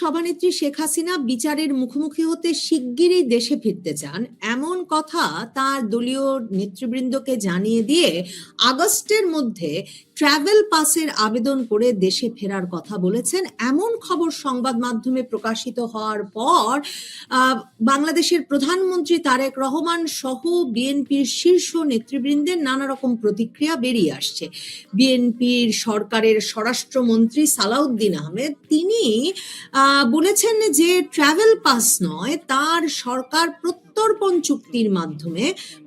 সভানেত্রী শেখ হাসিনা বিচারের মুখোমুখি হতে শিগগিরই দেশে ফিরতে চান, এমন কথা তার দলীয় নেতৃবৃন্দকে জানিয়ে দিয়ে আগস্টের মধ্যে ট্রাভেল পাসের আবেদন করে দেশে ফেরার কথা বলেছেন। এমন খবর সংবাদ মাধ্যমে প্রকাশিত হওয়ার পর বাংলাদেশের প্রধানমন্ত্রী তারেক রহমান সহ বিএনপির শীর্ষ নেতৃবৃন্দের নানা রকম প্রতিক্রিয়া বেরিয়ে আসছে। বিএনপির সরকারের স্বরাষ্ট্রমন্ত্রী সালাউদ্দিন আহমেদ তিনি বলেছেন যে ট্রাভেল পাস নয়, তার সরকার প্রত্যর্পণ চুক্তির মাধ্যমে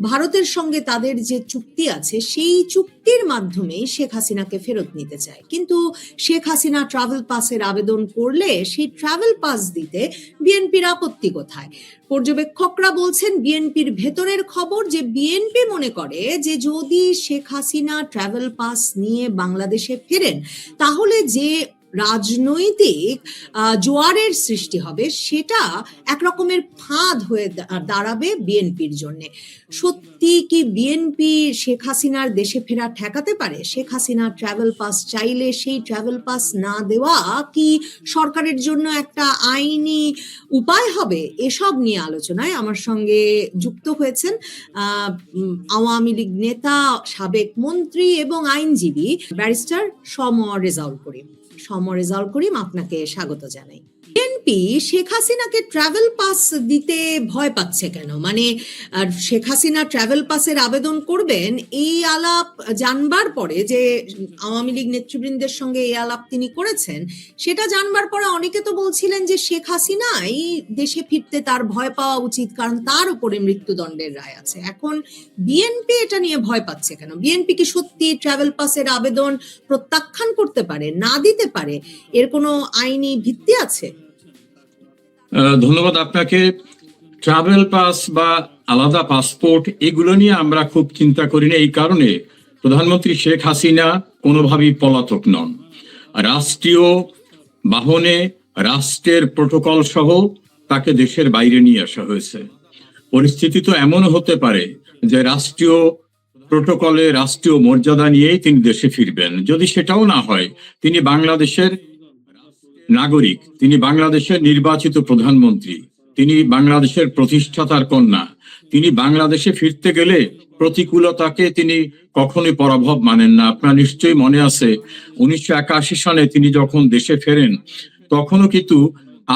ভারতের সঙ্গে তাদের যে চুক্তি আছে সেই চুক্তির মাধ্যমেই শেখ হাসিনাকে ফেরত নিতে চায়। কিন্তু শেখ হাসিনা ট্রাভেল পাসের আবেদন করলে সেই ট্রাভেল পাস দিতে বিএনপির আপত্তি কোথায়? পর্যবেক্ষকরা বলছেন বিএনপির ভেতরের খবর যে বিএনপি মনে করে যে যদি শেখ হাসিনা ট্রাভেল পাস নিয়ে বাংলাদেশে ফেরেন তাহলে যে রাজনৈতিক জোয়ারের সৃষ্টি হবে সেটা একরকমের ফাঁদ হয়ে দাঁড়াবে বিএনপির জন্য। সত্যি কি বিএনপি শেখ হাসিনার দেশে ফেরা ঠেকাতে পারে? শেখ হাসিনা ট্রাভেল পাস চাইলে সেই ট্রাভেল পাস না দেওয়া কি সরকারের জন্য একটা আইনি উপায় হবে? এসব নিয়ে আলোচনায় আমার সঙ্গে যুক্ত হয়েছেন আওয়ামী লীগ নেতা, সাবেক মন্ত্রী এবং আইনজীবী ব্যারিস্টার রেজাউল করিম। আপনাকে স্বাগত জানাই। বিএনপি শেখ হাসিনাকে ট্রাভেল পাস দিতে ভয় পাচ্ছে কেন? মানে শেখ হাসিনা ট্রাভেল পাসের আবেদন করবেন এই আলাপ জানবার পরে, যে আওয়ামী লীগ নেতৃবৃন্দের সঙ্গে এই আলাপ তিনি করেছেন, সেটা জানবার পরে অনেকে তো বলছিলেন যে শেখ হাসিনা এই দেশে ফিরতে তার ভয় পাওয়া উচিত, কারণ তার উপরে মৃত্যুদণ্ডের রায় আছে। এখন বিএনপি এটা নিয়ে ভয় পাচ্ছে কেন? বিএনপি কি সত্যি ট্রাভেল পাসের আবেদন প্রত্যাখ্যান করতে পারে, না দিতে পারে? এর কোনো আইনি ভিত্তি আছে? ধন্যবাদ আপনাকে। ট্রাভেল পাস বা আলাদা পাসপোর্ট এগুলো নিয়ে আমরা খুব চিন্তা করি না, এই কারণে প্রধানমন্ত্রী শেখ হাসিনা কোনোভাবেই পলাতক নন। রাষ্ট্রীয় বাহনে রাষ্ট্রের প্রোটোকল সহ তাকে দেশের বাইরে নিয়ে আসা হয়েছে। পরিস্থিতি তো এমন হতে পারে যে রাষ্ট্রীয় প্রোটোকলে রাষ্ট্রীয় মর্যাদা নিয়েই তিনি দেশে ফিরবেন। যদি সেটাও না হয়, তিনি বাংলাদেশের নাগরিক, তিনি বাংলাদেশের নির্বাচিত প্রধানমন্ত্রী, তিনি বাংলাদেশের প্রতিষ্ঠাতার কন্যা। তিনি বাংলাদেশে ফিরতে গেলে প্রতিকূলতাকে তিনি কখনোই পরাভব মানেন না। আপনার নিশ্চয়ই মনে আছে 1981 সনে তিনি যখন দেশে ফেরেন, তখনও কিন্তু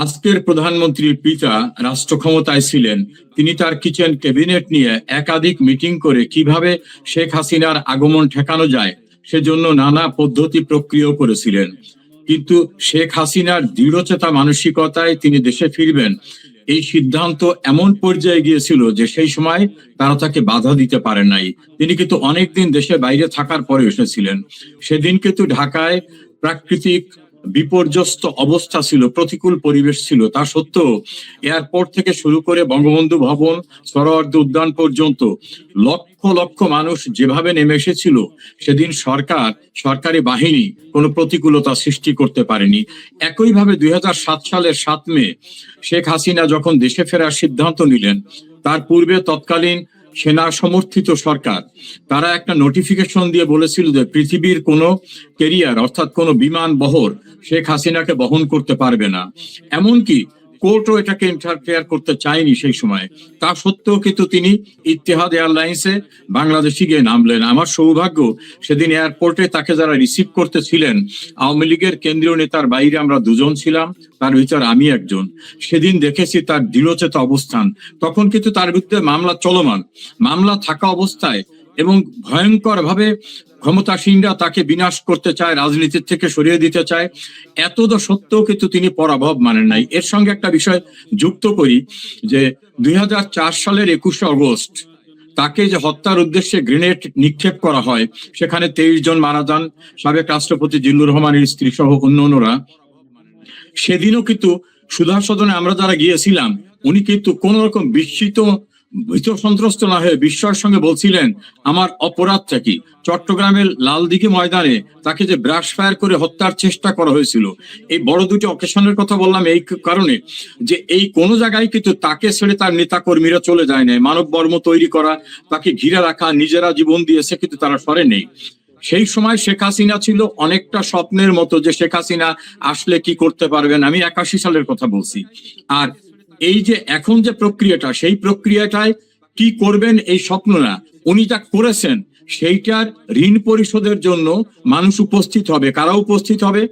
আজকের প্রধানমন্ত্রীর পিতা রাষ্ট্র ক্ষমতায় ছিলেন। তিনি তার কিচেন ক্যাবিনেট নিয়ে একাধিক মিটিং করে কিভাবে শেখ হাসিনার আগমন ঠেকানো যায় সেজন্য নানা পদ্ধতি প্রক্রিয়া করেছিলেন। কিন্তু শেখ হাসিনার দৃঢ়চেতা মানসিকতায় তিনি দেশে ফিরবেন এই সিদ্ধান্ত এমন পর্যায়ে গিয়েছিল যে সেই সময় তারা তাকে বাধা দিতে পারে নাই। তিনি কিন্তু অনেকদিন দেশে বাইরে থাকার পরে এসেছিলেন। সেদিন কিন্তু ঢাকায় প্রাকৃতিক বিপর্যস্ত অবস্থা ছিল, প্রতিকূল পরিবেশ ছিল। তা সত্ত্বেও এয়ারপোর্ট থেকে শুরু করে বঙ্গবন্ধু ভবন, সোহরাওয়ার্দী উদ্যান পর্যন্ত লক্ষ লক্ষ মানুষ যেভাবে নেমে এসেছিল, সেদিন সরকারি বাহিনী কোনো প্রতিকূলতা সৃষ্টি করতে পারেনি। একইভাবে 2007 সালের 7 মে শেখ হাসিনা যখন দেশে ফেরার সিদ্ধান্ত নিলেন, তার পূর্বে তৎকালীন সেনা সমর্থিত সরকার তারা একটা নোটিফিকেশন দিয়ে বলেছিল যে পৃথিবীর কোনো ক্যারিয়ার অর্থাৎ কোনো বিমান বহর শেখ হাসিনাকে বহন করতে পারবে না। এমনকি কোর্টও এটাকে ইন্টারফেয়ার করতে চায়নি সেই সময়। তা সত্ত্বেও কিন্তু তিনি ইতিহাদ এয়ারলাইন্সে বাংলাদেশে গিয়ে নামলেন। আমার সৌভাগ্য, সেদিন এয়ারপোর্টে তাকে যারা রিসিভ করতেছিলেন আওয়ামী লীগের কেন্দ্রীয় নেতার বাইরে আমরা দুজন ছিলাম, তার ভিতর আমি একজন। সেদিন দেখেছি তার দৃঢ়চেতা অবস্থান। তখন কিন্তু তার বিরুদ্ধে মামলা চলমান, মামলা থাকা অবস্থায় এবং ভয়ঙ্কর ভাবে ক্ষমতাসীনরা তাকে বিনাশ করতে চায়, রাজনীতির থেকে সরিয়ে দিতে চায়। এত সত্ত্বেও কিন্তু তিনি পরাভব মানেন নাই। এর সঙ্গে একটা বিষয় যুক্ত করি যে 2004 সালের 21শে অগস্ট তাকে যে হত্যার উদ্দেশ্যে গ্রেনেড নিক্ষেপ করা হয়, সেখানে 23 জন মারা যান, সাবেক রাষ্ট্রপতি জিল্লুর রহমানের স্ত্রী সহ অন্যান্যরা। সেদিনও কিন্তু সুধা সদনে আমরা যারা গিয়েছিলাম, উনি কিন্তু কোন রকম ভীত সন্ত্রস্ত না হয়ে বিস্ময়ের সঙ্গে বলছিলেন আমার অপরাধটা কি। চট্টগ্রামের লালদিঘি ময়দানে তাকে যে ব্রাশ ফায়ার করে হত্যার চেষ্টা করা হয়েছিল, এই বড় দুটি অকেশনের কথা বললাম এই কারণে যে এই কোনো জায়গায় কিন্তু তাকে ছেড়ে তার নেতা কর্মীরা চলে যায় নাই। মানব বর্ম তৈরি করা, তাকে ঘিরে রাখা, নিজেরা জীবন দিয়েছে, কিন্তু তারা সরে নেই। সেই সময় শেখ হাসিনা ছিল অনেকটা স্বপ্নের মতো, যে শেখ হাসিনা আসলে কি করতে পারবেন। আমি 81 সালের কথা বলছি। আর এই যে এখন যে প্রক্রিয়াটা, সেই প্রক্রিয়াটায় কি করবেন এই স্বপ্ন না, উনি যা করেছেন সেইটার ঋণ পরিশোধের জন্য মানুষ উপস্থিত হবে। কারা উপস্থিত হবে?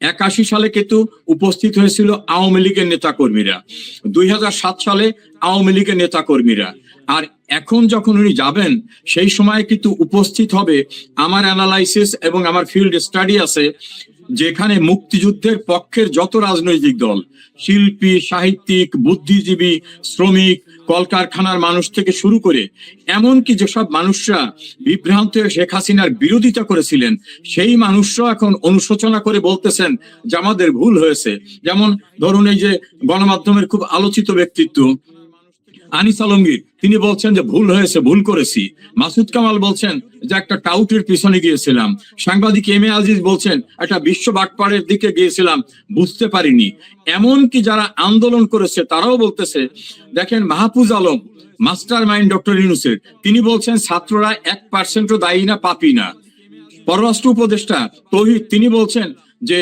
81 সালে কিন্তু উপস্থিত হয়েছিল আওয়ামী লীগের নেতা কর্মীরা, 2007 সালে আওয়ামী লীগের নেতা কর্মীরা। আর এখন যখন উনি যাবেন সেই সময় কিন্তু উপস্থিত হবে, আমার অ্যানালাইসিস এবং আমার ফিল্ড স্টাডি আছে, যেখানে মুক্তিযুদ্ধের পক্ষের যত রাজনৈতিক দল, শিল্পী, সাহিত্যিক, বুদ্ধিজীবী, শ্রমিক, কলকারখানার মানুষ থেকে শুরু করে এমনকি যেসব মানুষরা বিভ্রান্ত হয়ে শেখ হাসিনার বিরোধিতা করেছিলেন, সেই মানুষরা এখন অনুশোচনা করে বলতেছেন যে আমাদের ভুল হয়েছে। যেমন ধরুন, এই যে গণমাধ্যমের খুব আলোচিত ব্যক্তিত্ব আনিস আলমগীর, তিনি বলছেন যে ভুল হয়েছে, ভুল করেছি। মাসুদ কামাল বলছেন যে একটা টাউটের পিছনে গিয়েছিলাম। সাংবাদিক এম এ আজিজ বলছেন একটা বিশ্ব বাটপাড়ের দিকে গিয়েছিলাম, বুঝতে পারিনি। এমনকি যারা আন্দোলন করেছে তারাও বলতেছে, দেখেন Mahfuz Alam, mastermind doctor ইউনূসের, তিনি বলছেন ছাত্ররা 1% দায়ী না, পাপি না। পররাষ্ট্র উপদেষ্টা তৌহিদ, তিনি বলছেন যে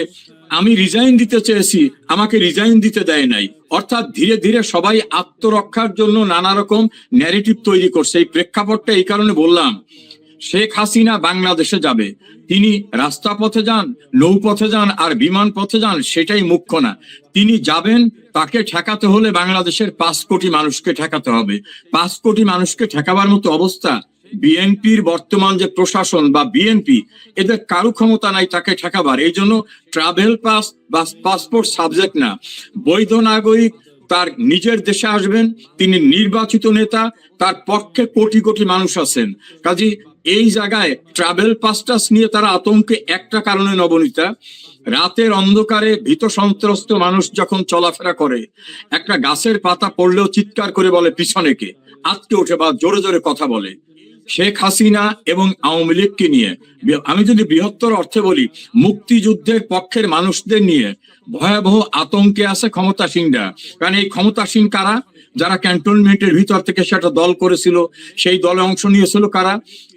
আমি রিজাইন দিতে চেয়েছি, আমাকে রিজাইন দিতে দেয় নাই। অর্থাৎ ধীরে ধীরে সবাই আত্মরক্ষার জন্য নানা রকম ন্যারেটিভ তৈরি করছে। এই প্রেক্ষাপটটা এই কারণে বললাম, শেখ হাসিনা বাংলাদেশে যাবে, তিনি রাস্তা পথে যান, নৌপথে যান আর বিমান পথে যান, সেটাই মুখ্য না। তিনি যাবেন, তাকে ঠেকাতে হলে বাংলাদেশের 5 কোটি মানুষকে ঠেকাতে হবে। 5 কোটি মানুষকে ঠেকাবার মতো অবস্থা বিএনপির বর্তমান যে প্রশাসন বা বিএনপি, এদের কারো ক্ষমতা নাই তাকে ঠেকাবার। এই জন্য ট্রাভেল পাস বা পাসপোর্ট সাবজেক্ট না। বৈধ নাগরিক তার নিজের দেশে আসবেন, তিনি নির্বাচিত নেতা, তার পক্ষে কোটি কোটি মানুষ আছেন। কাজী এই জায়গায় ট্রাভেল পাসটাস নিয়ে তারা আতঙ্কে একটা কারণে, নবনীতা, রাতের অন্ধকারে ভীত সন্ত্রস্ত মানুষ যখন চলাফেরা করে, একটা গাছের পাতা পড়লেও চিৎকার করে বলে পিছনে কে, আটকে ওঠে বা জোরে জোরে কথা বলে। শেখ হাসিনা এবং আওয়ামী লীগকে নিয়ে, আমি যদি বৃহত্তর অর্থে বলি, মুক্তিযুদ্ধের পক্ষের মানুষদের নিয়ে ভয়াবহ আতঙ্কে আছে ক্ষমতাসীনরা। কারণ এই ক্ষমতাসীন কারা? যারা ক্যান্টনমেন্টের ভিতর থেকে সেটা দল করেছিল, সেই দলে অংশ নিয়েছিল কারা?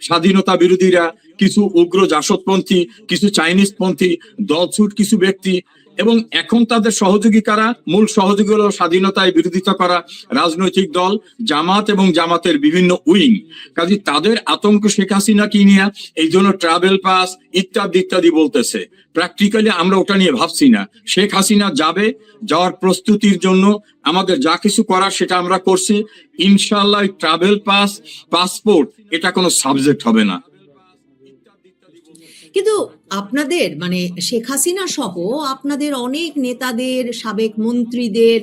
স্বাধীনতা বিরোধীরা, কিছু উগ্র জাসদপন্থী, কিছু চাইনিজ পন্থী, দলছুট কিছু ব্যক্তি, এবং এখন তাদের সহযোগী কারা? মূল সহযোগী হলো স্বাধীনতায় বিরোধিতা করা রাজনৈতিক দল, জামাত এবং জামাতের বিভিন্ন উইং। কাজে তাদের আতঙ্ক শেখ হাসিনা কি নিয়ে, এই জন্য ট্রাভেল পাস ইত্যাদি ইত্যাদি বলতেছে। প্র্যাকটিক্যালি আমরা ওটা নিয়ে ভাবছি না। শেখ হাসিনা যাবে, যাওয়ার প্রস্তুতির জন্য আমাদের যা কিছু করার সেটা আমরা করছি। ইনশাআল্লাহ ট্রাভেল পাস, পাসপোর্ট এটা কোনো সাবজেক্ট হবে না। কিন্তু আপনাদের মানে শেখ হাসিনা সহ আপনাদের অনেক নেতাদের, সাবেক মন্ত্রীদের,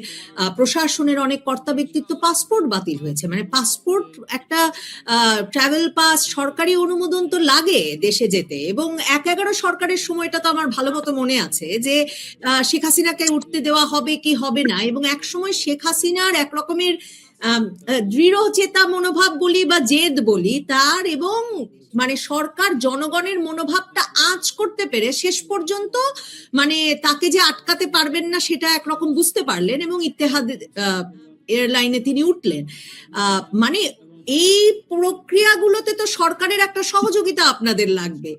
প্রশাসনের অনেক কর্তা ব্যক্তিত্ব পাসপোর্ট বাতিল হয়েছে। মানে পাসপোর্ট একটা ট্রাভেল পাস, সরকারি অনুমোদন তো লাগে দেশে যেতে। এবং 1/11 সরকারের সময়টা তো আমার ভালো মতো মনে আছে যে শেখ হাসিনাকে উঠতে দেওয়া হবে কি হবে না। এবং এক সময় শেখ হাসিনার এক রকমের দৃঢ় চেতা মনোভাব বলি বা জেদ বলি তার, এবং মানে সরকার জনগণের মনোভাবটা আঁচ করতে পেরে শেষ পর্যন্ত মানে তাকে যে আটকাতে পারবেন না সেটা একরকম বুঝতে পারলেন এবং ইত্তেহাদ এয়ারলাইনে তিনি উঠলেন। মানে এই প্রক্রিয়াগুলোতে তো সরকারের একটা সহযোগিতা আপনাদের লাগবে,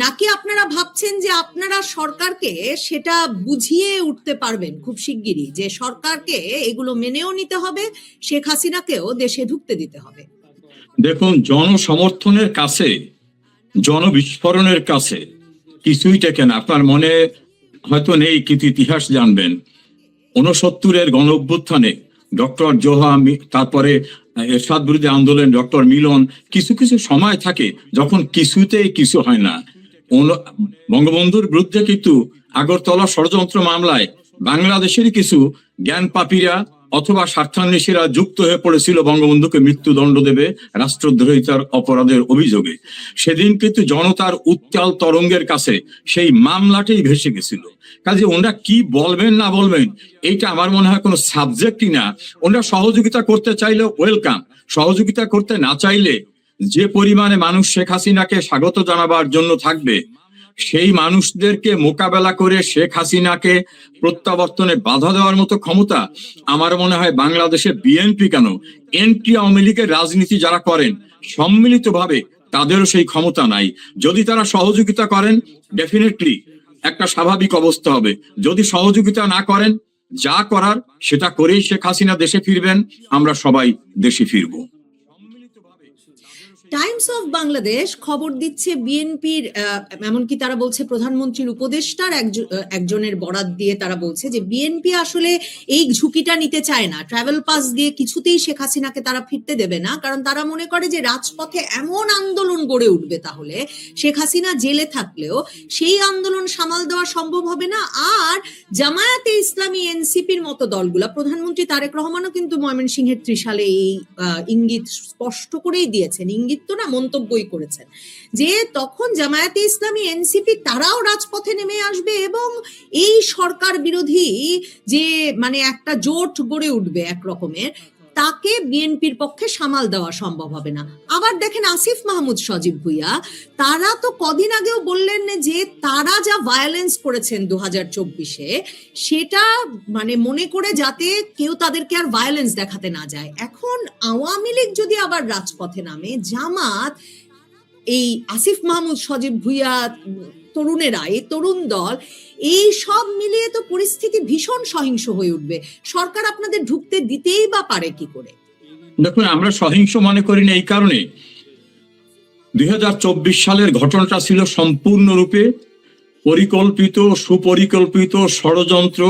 নাকি আপনারা ভাবছেন যে আপনারা সরকারকে সেটা বুঝিয়ে উঠতে পারবেন খুব শিগগিরই, যে সরকারকে এগুলো মেনেও নিতে হবে, শেখ হাসিনাকেও দেশে ঢুকতে দিতে হবে? দেখুন, জনসমর্থনের কাছে, জনবিস্ফোরণের কাছে কিছুই টেকে না। আপনার মনে হয়তো নেই, কিন্তু ইতিহাস জানবেন। 69-এর গণ অভ্যুত্থানে ডক্টর জোহা, তারপরে এরশাদ বিরোধী আন্দোলন, ডক্টর মিলন, কিছু কিছু সময় থাকে যখন কিছুতেই কিছু হয় না। বঙ্গবন্ধুর বিরুদ্ধে কিন্তু আগরতলা ষড়যন্ত্র মামলায় বাংলাদেশেরই কিছু জ্ঞান পাপীরা অথবা স্বার্থান্বেষীরা যুক্ত হয়ে পড়েছিল বঙ্গবন্ধুকে মৃত্যুদণ্ড দেবে রাষ্ট্রদ্রোহিতার অপরাধের অভিযোগে। সেদিন কিন্তু জনতার উত্তাল তরঙ্গের কাছে সেই মামলাটাই ভেসে গেছিল। কাজে ওনারা কি বলবেন না বলবেন এইটা আমার মনে হয় কোনো সাবজেক্টই না। ওনারা সহযোগিতা করতে চাইলে ওয়েলকাম, সহযোগিতা করতে না চাইলে যে পরিমাণে মানুষ শেখ হাসিনাকে স্বাগত জানাবার জন্য থাকবে, সেই মানুষদেরকে মোকাবেলা করে শেখ হাসিনাকে প্রত্যাবর্তনে বাধা দেওয়ার মতো ক্ষমতা আমার মনে হয় বাংলাদেশে বিএনপি কেন, এনটি আওয়ামী লীগের রাজনীতি যারা করেন সম্মিলিতভাবে তাদেরও সেই ক্ষমতা নাই। যদি তারা সহযোগিতা করেন ডেফিনেটলি একটা স্বাভাবিক অবস্থা হবে। যদি সহযোগিতা না করেন, যা করার সেটা করেই শেখ হাসিনা দেশে ফিরবেন, আমরা সবাই দেশে ফিরবো। টাইমস অফ বাংলাদেশ খবর দিচ্ছে বিএনপির, এমনকি তারা বলছে প্রধানমন্ত্রীর উপদেষ্টার একজনের বরাত দিয়ে তারা বলছে যে বিএনপি আসলে এই ঝুঁকিটা নিতে চায় না, ট্রাভেল পাস দিয়ে কিছুতেই শেখ হাসিনাকে তারা ফিরতে দেবে না, কারণ তারা মনে করে যে রাজপথে এমন আন্দোলন গড়ে উঠবে তাহলে শেখ হাসিনা জেলে থাকলেও সেই আন্দোলন সামাল দেওয়া সম্ভব হবে না। আর জামায়াতে ইসলামী, এনসিপির মতো দলগুলা, প্রধানমন্ত্রী তারেক রহমানও কিন্তু ময়মনসিংহের ত্রিশালে এই ইঙ্গিত স্পষ্ট করেই দিয়েছেন, ইঙ্গিত তো না, মন্তব্যই করেছেন যে তখন জামায়াতে ইসলামী, এনসিপি তারাও রাজপথে নেমে আসবে এবং এই সরকার বিরোধী যে মানে একটা জোট গড়ে উঠবে এক রকমের, তাকে বিএনপির পক্ষে সামাল দেওয়া সম্ভব হবে না। আবার দেখেন আসিফ মাহমুদ সজীব ভুইয়া, তারা তো কদিন আগেও বললেন যে তারা যা ভায়োলেন্স করেছেন 2024-এ সেটা মানে মনে করে যাতে কেউ তাদেরকে আর ভায়োলেন্স দেখাতে না যায়। এখন আওয়ামী লীগ যদি আবার রাজপথে নামে, জামাত, এই আসিফ মাহমুদ সজীব ভুইয়া, তরুণেরা, এই তরুণ দল, এই সব মিলিয়ে তো পরিস্থিতি ভীষণ সহিংস হয়ে উঠবে। সরকার আপনাদের ঢুকতে দিতেই বা পারে কি করে? দেখুন, আমরা সহিংস মনে করি না এই কারণে, 2024 সালের ঘটনাটা ছিল সম্পূর্ণরূপে পরিকল্পিত, সুপরিকল্পিত ষড়যন্ত্র,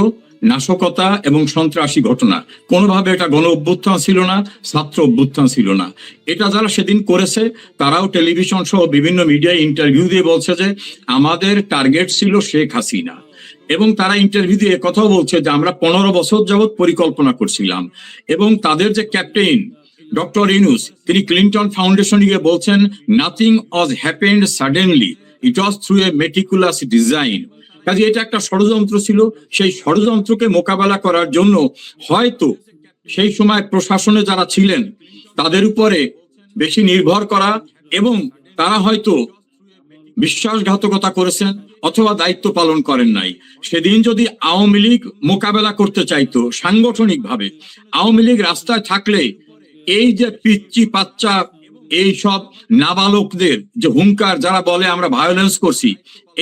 নাশকতা এবং সন্ত্রাসী ঘটনা। কোনোভাবে এটা গণ অভ্যুত্থান ছিল না, ছাত্র অভ্যুত্থান ছিল না। এটা যারা সেদিন করেছে তারাও টেলিভিশন সহ বিভিন্ন মিডিয়ায় ইন্টারভিউ দিয়ে বলছে যে আমাদের টার্গেট ছিল শেখ হাসিনা, এবং তারা ইন্টারভিউ দিয়ে কথাও বলছে যে আমরা 15 বছর যাবৎ পরিকল্পনা করছিলাম। এবং তাদের যে ক্যাপ্টেন ডক্টর ইউনূস, তিনি ক্লিনটন ফাউন্ডেশন গিয়ে বলছেন nothing was happened suddenly, it was through a meticulous design. কাজে এটা একটা ষড়যন্ত্র ছিল। সেই ষড়যন্ত্রকে মোকাবেলা করার জন্য হয়তো সেই সময় প্রশাসনে যারা ছিলেন তাদের উপরে বেশি নির্ভর করা, এবং তারা হয়তো বিশ্বাসঘাতকতা করেছেন অথবা দায়িত্ব পালন করেন নাই। সেদিন যদি আওয়ামী লীগ মোকাবেলা করতে চাইতো সাংগঠনিকভাবে, আওয়ামী লীগ রাস্তায় থাকলে এই যে পিচ্চি বাচ্চা, এই সব নাবালকদের যে হুঙ্কার, যারা বলে আমরা ভায়োলেন্স করছি,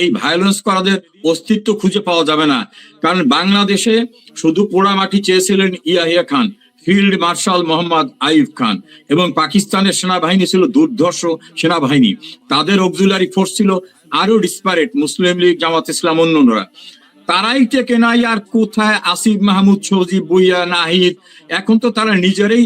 এই ভায়োলেন্স করাদের অস্তিত্ব খুঁজে পাওয়া যাবে না। কারণ বাংলাদেশে শুধু পোড়ামাটি চেয়েছিলেন ইয়াহিয়া খান, ফিল্ড মার্শাল মোহাম্মদ আইয়ুব খান, এবং পাকিস্তানের সেনাবাহিনী ছিল দুর্ধর্ষ সেনাবাহিনী। তাদের অক্সিলারি ফোর্স ছিল আরো ডিসপারেট, মুসলিম লীগ, জামাত ইসলাম, অন্যরা। তারাই টেকে নাই। আর কোথায় আসিফ মাহমুদ সজীব ভুইয়া, নাহিদ? এখন তো তারা নিজেরাই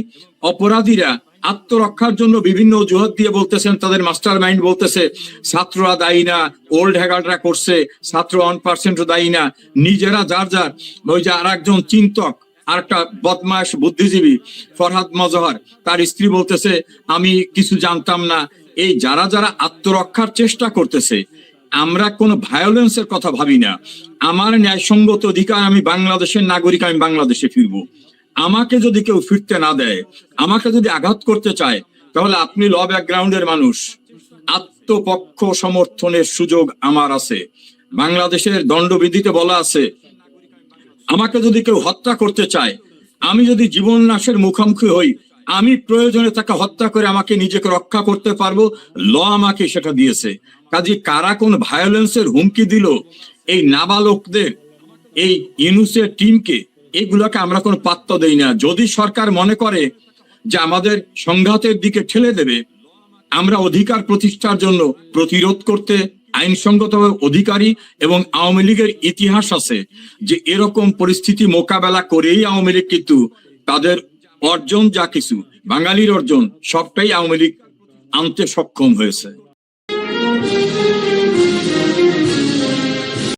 অপরাধীরা। আত্মরক্ষার জন্য বিভিন্ন অজুহাত দিয়ে বলতেছেন, তাদের মাস্টার মাইন্ড বলতেছে ছাত্ররা দায়ী না, ওল্ড হ্যাগাররা করছে, ছাত্র 1% দায়ী না। নিজেরা যার যার, ওই যে আর একজন চিন্তক, আর একটা বদমাশ বুদ্ধিজীবী ফরহাদ মজহর, তার স্ত্রী বলতেছে আমি কিছু জানতাম না। এই যারা যারা আত্মরক্ষার চেষ্টা করতেছে, আমরা কোনো ভায়োলেন্সের কথা ভাবি না। আমার ন্যায়সঙ্গত অধিকার, আমি বাংলাদেশের নাগরিক, আমি বাংলাদেশে ফিরবো। আমাকে যদি কেউ ফিরতে না দেয়, আমাকে যদি আঘাত করতে চায়, তাহলে আপনি ল ব্যাকগ্রাউন্ডের মানুষ, আত্মপক্ষ সমর্থনের সুযোগ আমার আছে। বাংলাদেশের দণ্ডবিধিতে বলা আছে, আমাকে যদি কেউ হত্যা করতে চায়, আমি যদি জীবন নাশের মুখোমুখি হই, আমি প্রয়োজনে তাকে হত্যা করে আমাকে নিজেকে রক্ষা করতে পারবো। ল আমাকে সেটা দিয়েছে। কাজে কারা কোন ভায়োলেন্সের হুমকি দিল এই নাবালকদের, এই ইউনূসের টিমকে, এইগুলোকে আমরা কোনো পাত্তা দেই না। যদি সরকার মনে করে যে আমাদের সংঘাতের দিকে ঠেলে দেবে, আমরা অধিকার প্রতিষ্ঠার জন্য প্রতিরোধ করতে আইনসঙ্গতভাবে অধিকারী, এবং আওয়ামী লীগের ইতিহাস আছে যে এরকম পরিস্থিতি মোকাবেলা করেই আওয়ামী লীগ কিন্তু তাদের অর্জন, যা কিছু বাঙালির অর্জন, সবটাই আওয়ামী লীগ আনতে সক্ষম হয়েছে।